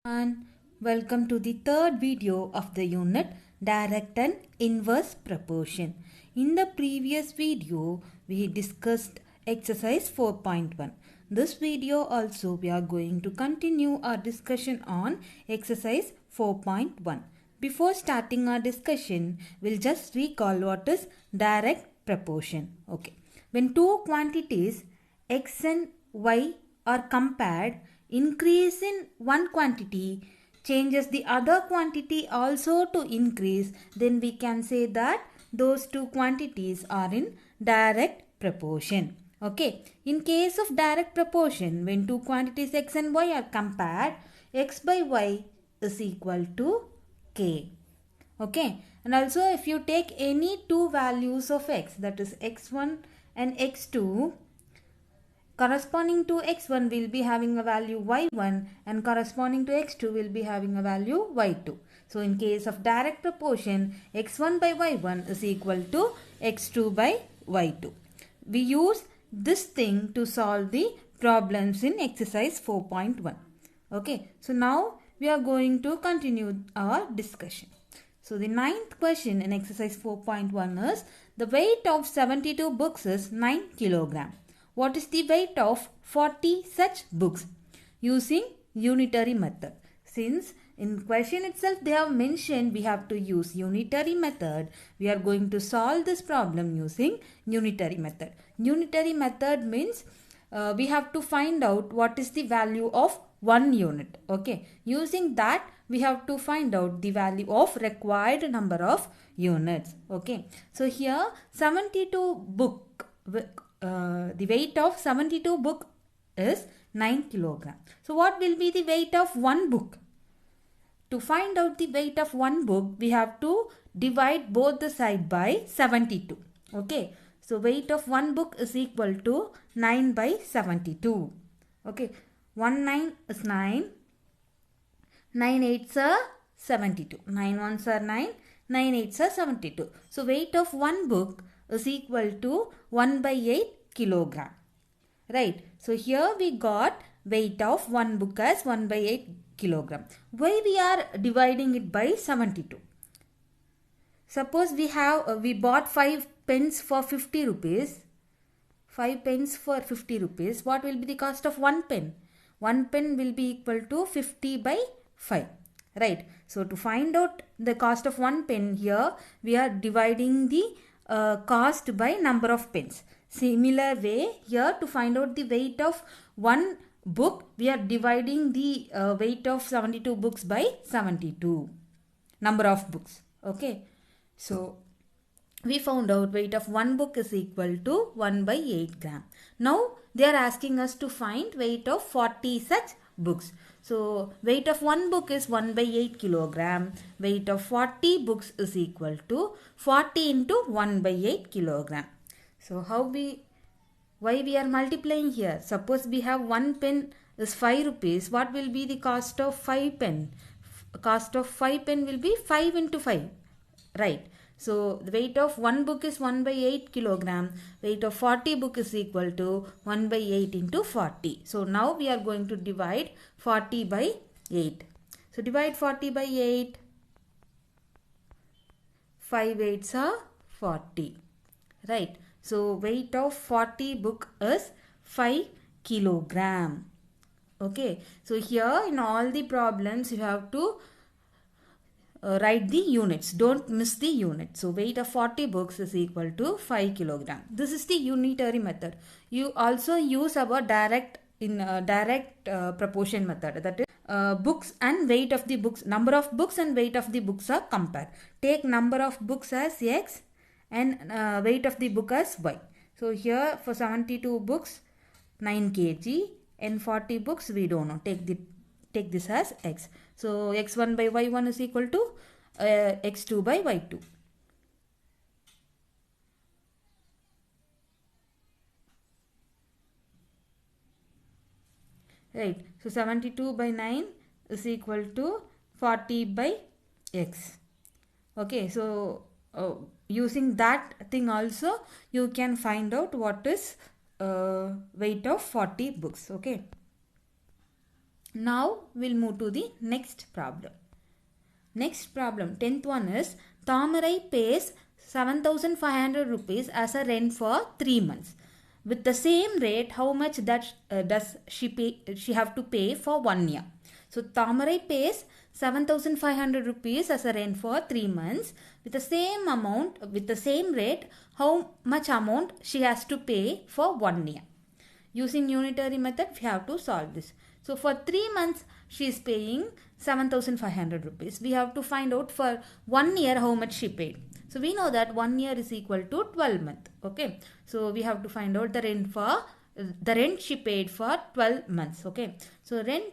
And welcome to the third video of the unit direct and inverse proportion. In the previous video we discussed exercise 4.1. This video also we are going to continue our discussion on exercise 4.1. Before starting our discussion, we'll just recall what is direct proportion. Okay. When two quantities x and y are compared, increase in one quantity changes the other quantity also to increase, then we can say that those two quantities are in direct proportion. Okay. In case of direct proportion, when two quantities x and y are compared, x by y is equal to k. Okay. And also if you take any two values of x, that is x1 and x2, corresponding to x1 will be having a value y1 and corresponding to x2 will be having a value y2. So in case of direct proportion, x1 by y1 is equal to x2 by y2. We use this thing to solve the problems in exercise 4.1. Okay, so now we are going to continue our discussion. So the ninth question in exercise 4.1 is the weight of 72 books is 9 kilogram. What is the weight of 40 such books? Using unitary method. Since in question itself they have mentioned we have to use unitary method, we are going to solve this problem using unitary method. Unitary method means we have to find out what is the value of 1 unit. Okay. Using that we have to find out the value of required number of units. Okay. So here 72 book. The weight of 72 book is 9 kilogram. So what will be the weight of one book? To find out the weight of one book, we have to divide both the side by 72. Okay. So weight of one book is equal to 9 by 72. Okay. 1 9 is 9. 9 8s are 72. 9 1s are 9. 9 8s are 72. So weight of one book is equal to 1 by 8 kilogram. Right. So here we got weight of one book as 1 by 8 kilogram. Why we are dividing it by 72? Suppose we bought 5 pens for 50 rupees. 5 pens for 50 rupees. What will be the cost of 1 pen? 1 pen will be equal to 50 by 5. Right. So to find out the cost of 1 pen, here we are dividing the cost by number of pens. Similar way, here to find out the weight of one book, we are dividing the weight of 72 books by 72 number of books. Okay. So we found out weight of one book is equal to 1 by 8 gram. Now they are asking us to find weight of 40 such books. So weight of one book is 1 by 8 kilogram. Weight of 40 books is equal to 40 into 1 by 8 kilogram. So why we are multiplying here? Suppose we have 1 pen is 5 rupees. What will be the cost of 5 pen? Cost of 5 pen will be 5 into 5. Right. So the weight of one book is 1 by 8 kilogram. Weight of 40 book is equal to 1 by 8 into 40. So now we are going to divide 40 by 8. So divide 40 by 8. 5 8s are 40. Right. So weight of 40 book is 5 kilogram. Okay. So here in all the problems you have to write the units. Don't miss the unit. So weight of 40 books is equal to 5 kilogram. This is the unitary method. You also use our direct proportion method. That is books and weight of the books. Number of books and weight of the books are compared. Take number of books as x and weight of the book as y. So here for 72 books 9 kg and 40 books we don't know. Take this as x. So x1 by y1 is equal to x2 by y2. Right. So 72 by 9 is equal to 40 by x. Okay. So using that thing also you can find out what is weight of 40 books. Okay. Now we'll move to the next problem. Next problem, 10th one is Thamarai pays 7,500 rupees as a rent for 3 months. With the same rate, how much that does she pay? She have to pay for 1 year. So Thamarai pays 7,500 rupees as a rent for 3 months. With the same amount, with the same rate, how much amount she has to pay for 1 year? Using unitary method, we have to solve this. So for 3 months, she is paying 7,500 rupees. We have to find out for 1 year how much she paid. So we know that 1 year is equal to 12 months. Okay. So we have to find out the rent she paid for 12 months. Okay. So rent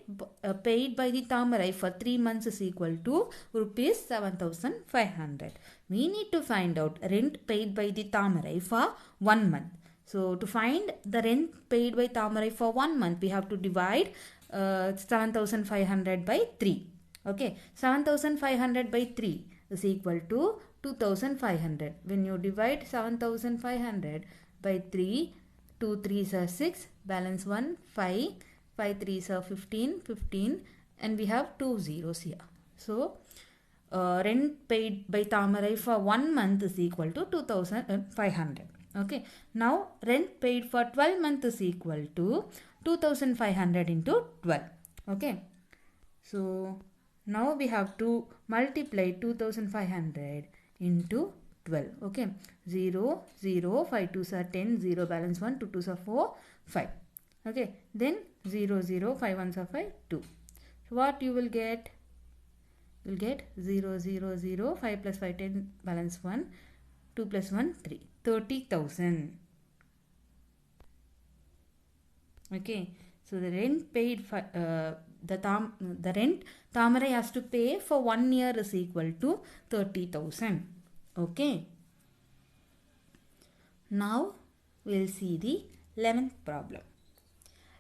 paid by the Thamarai for 3 months is equal to rupees 7,500. We need to find out rent paid by the Thamarai for 1 month. So to find the rent paid by Thamarai for 1 month, we have to divide 7,500 by 3. Okay, 7,500 by 3 is equal to 2,500. When you divide 7,500 by 3, 2 3s are 6, balance 1, 5, 5 3s are 15, 15, and we have 2 zeros here. So, rent paid by Thamarai for 1 month is equal to 2,500. Okay, now rent paid for 12 months is equal to 2,500 into 12. Okay, so now we have to multiply 2,500 into 12. Okay, 0, 0, 5 2s are 10, 0 balance 1, 2 2s are 4, 5. Okay, then 0, 0, 5 1s are 5, 2. So what you will get? You will get 0, 0, 0, 5 plus 5, 10, balance 1, 2 plus 1, 3. 30,000. Okay, so the rent paid for the rent Thamarai has to pay for 1 year is equal to 30,000. Okay. Now we'll see the 11th problem.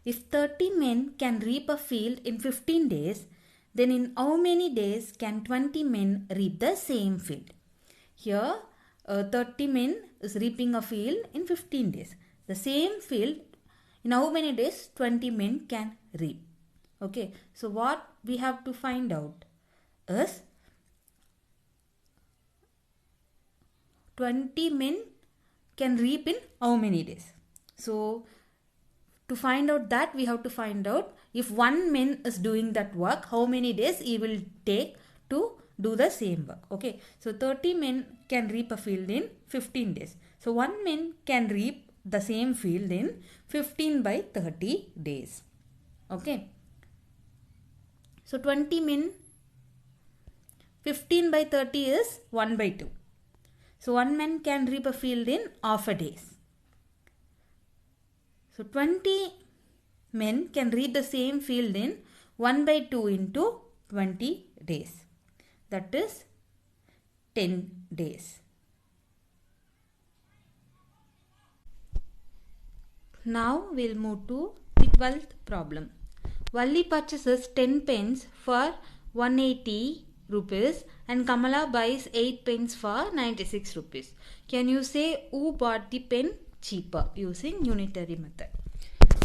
If 30 men can reap a field in 15 days, then in how many days can 20 men reap the same field? Here 30 men is reaping a field in 15 days. The same field, in how many days 20 men can reap? Okay, so what we have to find out is 20 men can reap in how many days? So to find out that, we have to find out if one man is doing that work, how many days he will take to do the same work. Okay, so 30 men can reap a field in 15 days. So one man can reap the same field in 15 by 30 days. Okay, so 20 men, 15 by 30 is 1 by 2. So one man can reap a field in half a day. So 20 men can reap the same field in 1 by 2 into 20 days. That is 10 days. Now we'll move to the 12th problem. Valli purchases 10 pens for 180 rupees and Kamala buys 8 pens for 96 rupees. Can you say who bought the pen cheaper using unitary method?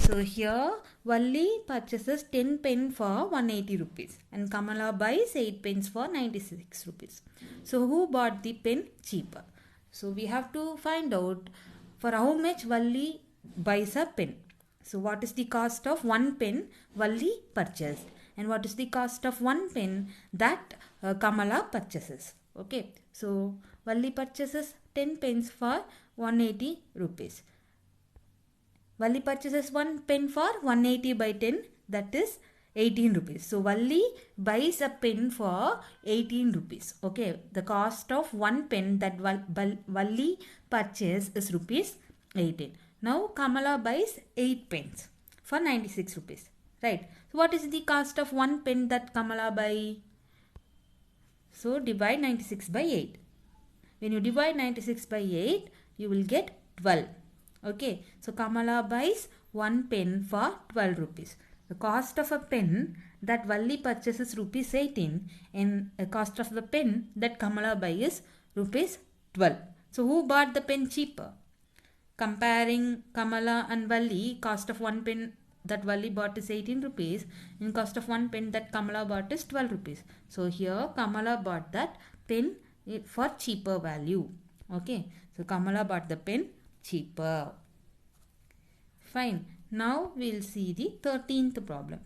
So here Valli purchases 10 pen for 180 rupees and Kamala buys 8 pens for 96 rupees. So who bought the pen cheaper? So we have to find out for how much Valli buys a pen. So what is the cost of one pen Valli purchased and what is the cost of one pen that Kamala purchases? Okay, so Valli purchases 10 pens for 180 rupees. Valli purchases one pen for 180 by 10, that is 18 rupees. So Valli buys a pen for 18 rupees. Okay, the cost of one pen that Valli purchases is rupees 18. Now Kamala buys 8 pens for 96 rupees. Right. So what is the cost of one pen that Kamala buys? So divide 96 by 8. When you divide 96 by 8, you will get 12. Okay. So Kamala buys one pen for 12 rupees. The cost of a pen that Valli purchases rupees 18 and the cost of the pen that Kamala buys is rupees 12. So who bought the pen cheaper? Comparing Kamala and Valli, cost of one pen that Valli bought is 18 rupees. In cost of one pen that Kamala bought is 12 rupees. So here Kamala bought that pen for cheaper value. Okay, so Kamala bought the pen cheaper. Fine. Now we'll see the 13th problem.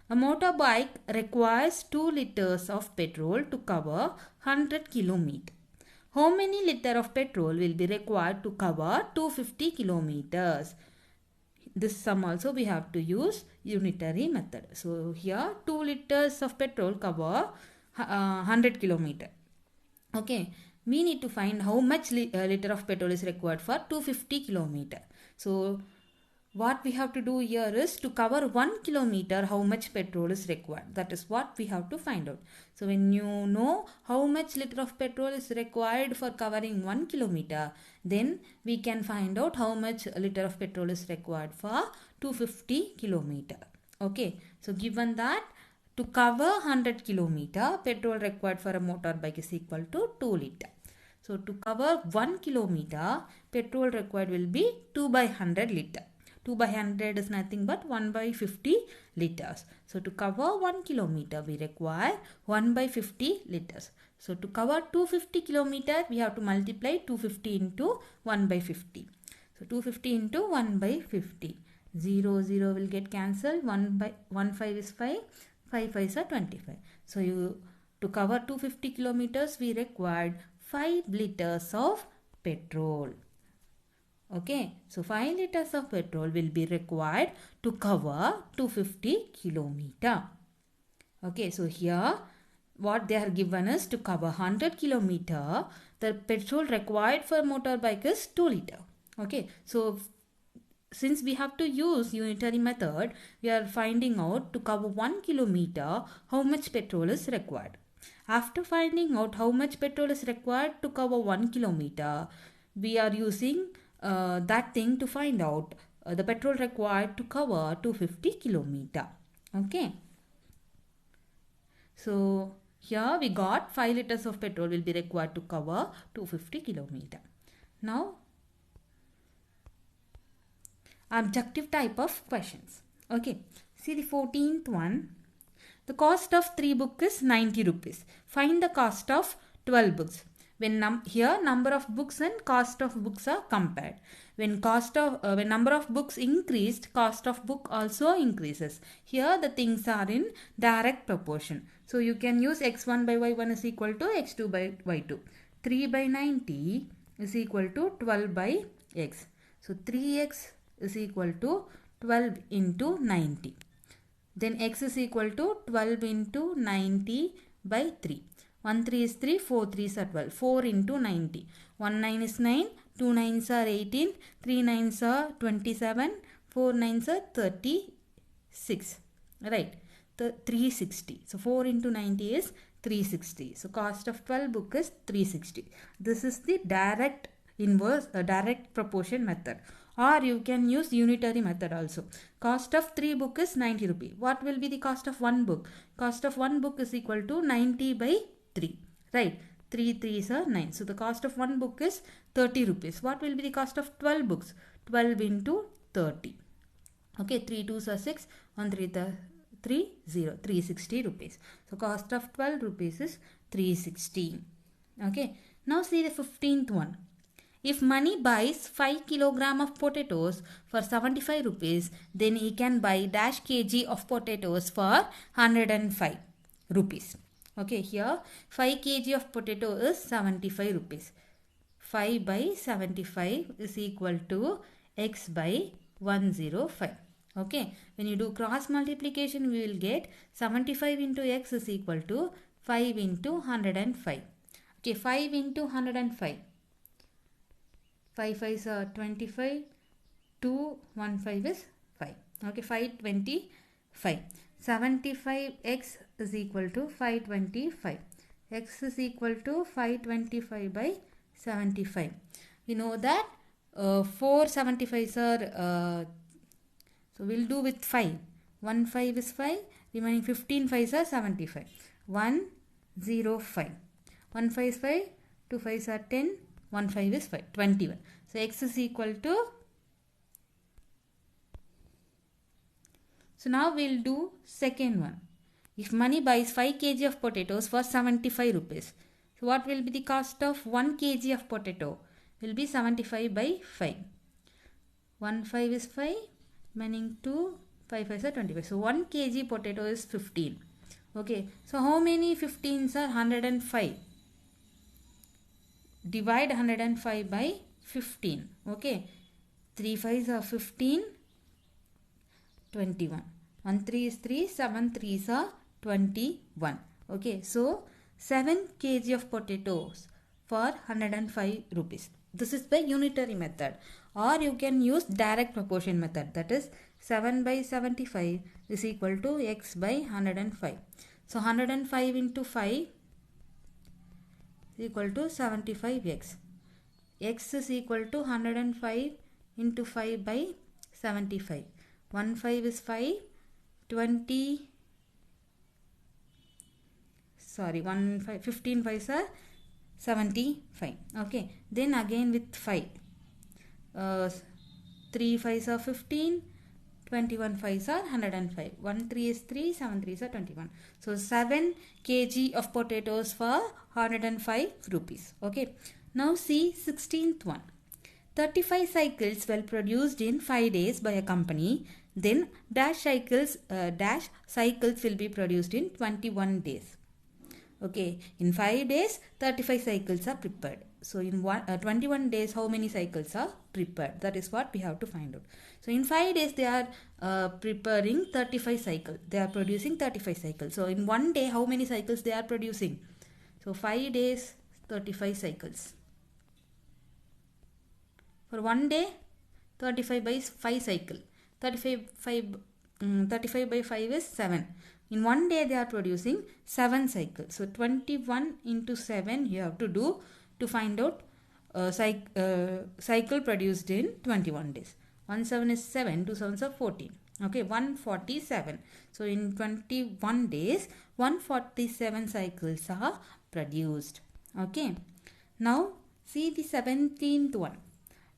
A motorbike requires 2 liters of petrol to cover 100 kilometers. How many liters of petrol will be required to cover 250 kilometers? This sum also we have to use unitary method. So here 2 liters of petrol cover 100 kilometers. Okay, we need to find how much liter of petrol is required for 250 kilometers. So what we have to do here is to cover 1 kilometer how much petrol is required. That is what we have to find out. So when you know how much liter of petrol is required for covering 1 kilometer, then we can find out how much liter of petrol is required for 250 kilometer. Okay, so given that to cover 100 kilometer, petrol required for a motorbike is equal to 2 liter. So to cover 1 kilometer, petrol required will be 2 by 100 liter. 2 by 100 is nothing but 1 by 50 liters. So to cover 1 kilometer, we require 1 by 50 liters. So to cover 250 kilometer, we have to multiply 250 into 1 by 50. So 250 into 1 by 50. 0, 0 will get cancelled. 1 5 is 5. 5 5s are 25. So to cover 250 kilometers, we required 5 liters of petrol. Okay, so 5 liters of petrol will be required to cover 250 kilometer. Okay, so here what they are given is to cover 100 kilometer, the petrol required for motorbike is 2 liter. Okay, so since we have to use unitary method, we are finding out to cover 1 kilometer how much petrol is required. After finding out how much petrol is required to cover 1 kilometer, we are using that thing to find out the petrol required to cover 250 kilometer. Okay. So here we got 5 liters of petrol will be required to cover 250 kilometer. Now objective type of questions. Okay. See the 14th one. The cost of 3 books is 90 rupees. Find the cost of 12 books. When here number of books and cost of books are compared. When number of books increased, cost of book also increases. Here the things are in direct proportion. So you can use x1 by y1 is equal to x2 by y2. 3 by 90 is equal to 12 by x. So 3x is equal to 12 into 90. Then x is equal to 12 into 90 by 3. 1 3 is 3, 4 3s are 12. 4 into 90. 1 9 is 9, 2 9s are 18, 3 9s are 27, 4 9s are 36. Right. 360. So 4 into 90 is 360. So cost of 12 book is 360. This is the direct proportion method. Or you can use unitary method also. Cost of 3 book is 90 rupee. What will be the cost of 1 book? Cost of 1 book is equal to 90 by 3. Right. 3 3s are 9. So the cost of 1 book is 30 rupees. What will be the cost of 12 books? 12 into 30. Okay. 3 2s are 6. 1 3 3 0. 360 rupees. So cost of 12 rupees is 360. Okay. Now see the 15th one. If Mani buys 5 kg of potatoes for 75 rupees, then he can buy dash kg of potatoes for 105 rupees. Okay, here 5 kg of potato is 75 rupees. 5 by 75 is equal to x by 105. Okay, when you do cross multiplication, we will get 75 into x is equal to 5 into 105. Okay, 5 into 105. 5 5s are 25. 2 1 5 is 5. Okay, 525. 75x is equal to 525. X is equal to 525 by 75. We know that 4 75s are, so we'll do with 5. 1 5 is 5. Remaining 15 5s are 75. 1 0 5. 1 5 is 5. 2 5s are 10. 1 5 is 5. 21. So x is equal to So now we'll do second one. If Mani buys 5 kg of potatoes for 75 rupees, so what will be the cost of 1 kg of potato? Will be 75 by 5. 1 5 is 5, meaning 2, 5 5 are 25. So 1 kg potato is 15. Okay, so how many 15s are 105? Divide 105 by 15. Okay, 3 5s are 15, 21. 1 3 is 3, 7 3s are 21. Okay, so 7 kg of potatoes for 105 rupees. This is by unitary method, or you can use direct proportion method, that is 7 by 75 is equal to x by 105. So 105 into 5 is equal to 75x. X is equal to 105 into 5 by 75. 1 5 is 5, 20, sorry, 1 5, 15 5s are 75. Okay, then again with 5. 3 5s are 15, 21 5s are 105. 1 3 is 3, 7 3s are 21. So 7 kg of potatoes for 105 rupees. Okay, now see 16th one. 35 cycles were produced in 5 days by a company. Then dash cycles will be produced in 21 days. Okay, in 5 days 35 cycles are prepared. So in 21 days how many cycles are prepared? That is what we have to find out. So in 5 days they are preparing 35 cycles. They are producing 35 cycles. So in 1 day how many cycles they are producing? So 5 days 35 cycles. For 1 day 35 by 5 cycle. 35 by 5 is 7. In 1 day they are producing 7 cycles. So 21 into 7 you have to do to find out cycle produced in 21 days. 1 7 is 7, 2 7s are 14. Okay, 147. So in 21 days 147 cycles are produced. Okay, now see the 17th one.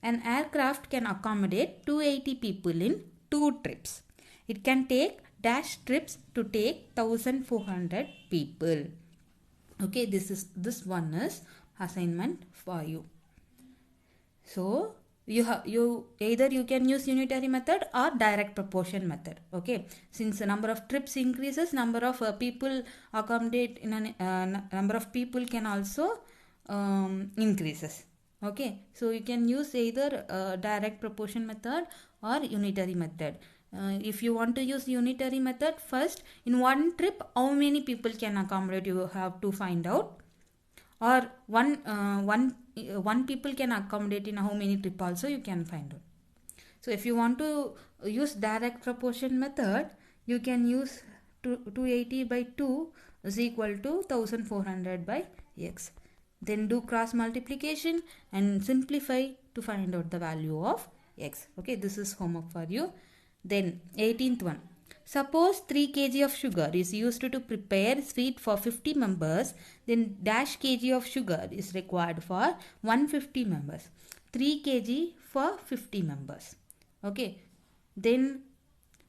An aircraft can accommodate 280 people in 2 trips. It can take dash trips to take 1400 people. Okay, this one is assignment for you. So you either you can use unitary method or direct proportion method. Okay, since the number of trips increases, number of people accommodate in a number of people can also increases. Okay, so you can use either direct proportion method or unitary method. If you want to use unitary method, first in 1 trip how many people can accommodate you have to find out, or one people can accommodate in how many trip also you can find out. So if you want to use direct proportion method, you can use 280 by 2 is equal to 1400 by x. Then do cross multiplication and simplify to find out the value of x. Okay, this is homework for you. Then 18th one. Suppose 3 kg of sugar is used to prepare sweet for 50 members. Then dash kg of sugar is required for 150 members. 3 kg for 50 members. Okay. Then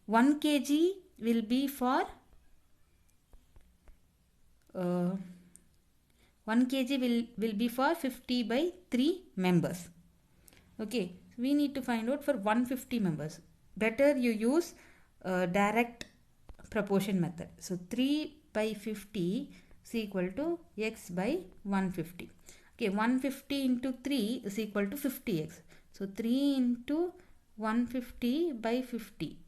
1 kg will be for 1 kg will be for 50 by 3 members. Okay, so we need to find out for 150 members. Better you use direct proportion method. So 3 by 50 is equal to x by 150. Okay, 150 into 3 is equal to 50x. So 3 into 150 by 50.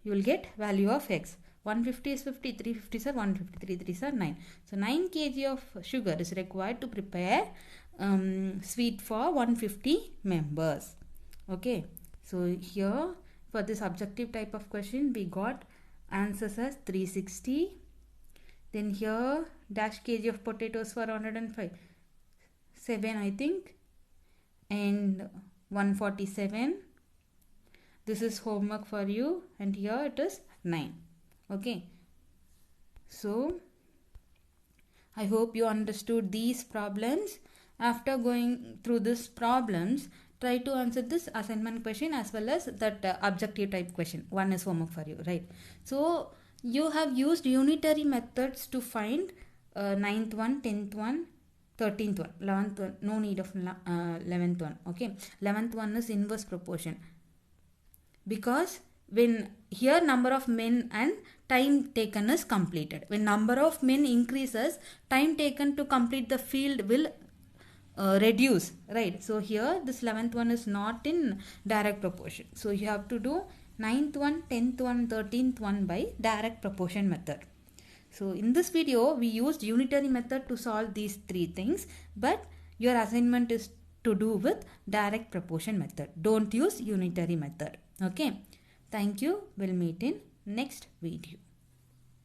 You will get value of x. 150 is 50, 350s are 150, 3 3s are 9. So 9 kg of sugar is required to prepare sweet for 150 members. Okay, so here for this objective type of question we got answers as 360. Then here dash kg of potatoes for 105, 7 I think, and 147. This is homework for you, and here it is 9. Okay, so I hope you understood these problems. After going through these problems, try to answer this assignment question as well as that objective type question. One is homework for you, right? So you have used unitary methods to find 9th one, 10th one, 13th one, 11th one, no need of 11th one. Okay, 11th one is inverse proportion, because when here number of men and time taken is completed. When number of men increases, time taken to complete the field will reduce, right? So here this 11th one is not in direct proportion. So you have to do 9th one, 10th one, 13th one by direct proportion method. So in this video we used unitary method to solve these three things, but your assignment is to do with direct proportion method. Don't use unitary method. Okay. Thank you. We'll meet in next video.